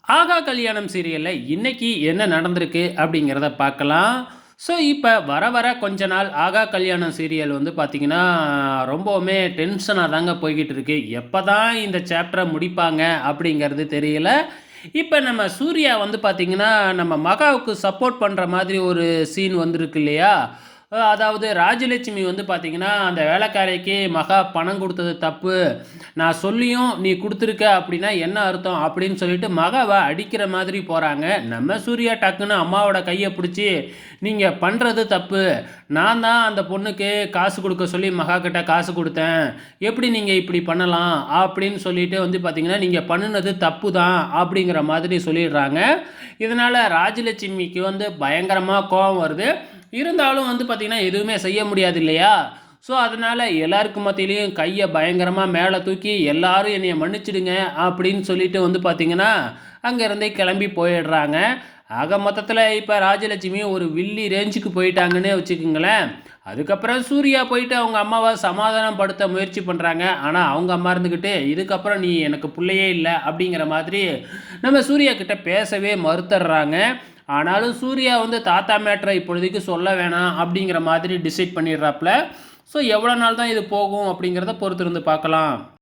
ஆகா கல்யாணம் சீரியல்ல இன்னைக்கு என்ன நடந்திருக்கு அப்படிங்கிறத பார்க்கலாம். ஸோ, இப்ப வர வர கொஞ்ச நாள் ஆகா கல்யாணம் சீரியல் வந்து பார்த்தீங்கன்னா, ரொம்பவுமே டென்ஷனா தாங்க போய்க்கிட்டு இருக்கு. எப்பதான் இந்த சாப்டர முடிப்பாங்க அப்படிங்கிறது தெரியல. இப்ப நம்ம சூர்யா வந்து பார்த்தீங்கன்னா, நம்ம மகாவுக்கு சப்போர்ட் பண்ற மாதிரி ஒரு சீன் வந்திருக்கு இல்லையா? அதாவது ராஜலட்சுமி வந்து பார்த்தீங்கன்னா, அந்த வேலைக்காரிக்கு மகா பணம் குடுத்தது தப்பு. நான் சொல்லியும் நீ குடுத்துருக்க அப்படின்னா என்ன அர்த்தம்? அப்படின்னு சொல்லிட்டு மகாவ அடிக்கிற மாதிரி போறாங்க. நம்ம சூர்யா டக்குன்னு அம்மாவோட கைய புடிச்சு, "நீங்க பண்றது தப்பு. நான் தான் அந்த பொண்ணுக்கு காசு குடுக்க சொல்லி மகா கிட்ட காசு குடுத்தேன். எப்படி நீங்க இப்படி பண்ணலாம்?" அப்படின்னு சொல்லிட்டு வந்து பார்த்தீங்கன்னா, "நீங்க பண்ணுனது தப்பு தான்." அப்படிங்கிற மாதிரி சொல்லிடுறாங்க. இதனால ராஜலட்சுமிக்கு வந்து பயங்கரமா கோவம் வருது. இருந்தாலும் வந்து பார்த்தீங்கன்னா, எதுவுமே செய்ய முடியாது இல்லையா? ஸோ, அதனால எல்லாருக்கு மத்தியிலயும் கைய பயங்கரமா மேல தூக்கி, "எல்லாரும் என்னைய மன்னிச்சுடுங்க" அப்படின்னு சொல்லிட்டு வந்து பார்த்தீங்கன்னா, அங்கேருந்தே கிளம்பி போயிடுறாங்க. ஆக மொத்தத்தில இப்ப ராஜலட்சுமி ஒரு வில்லி ரேஞ்சுக்கு போயிட்டாங்கன்னே வச்சுக்கங்களேன். அதுக்கப்புறம் சூர்யா போயிட்டு அவங்க அம்மாவ சமாதானப்படுத்த முயற்சி பண்றாங்க. ஆனா, அவங்க அம்மா இருந்துகிட்டு, "இதுக்கப்புறம் நீ எனக்கு புள்ளையே இல்ல" அப்படிங்கிற மாதிரி நம்ம சூர்யா கிட்ட பேசவே மறுத்தர்றாங்க. ஆனாலும் சூர்யா வந்து தாத்தா மேட்டர இப்பொழுதைக்கு சொல்ல வேணாம் அப்படிங்கிற மாதிரி டிசைட் பண்ணிடுறாப்ல. ஸோ, எவ்வளோ நாள் தான் இது போகும் அப்படிங்கிறத பொறுத்திருந்து பார்க்கலாம்.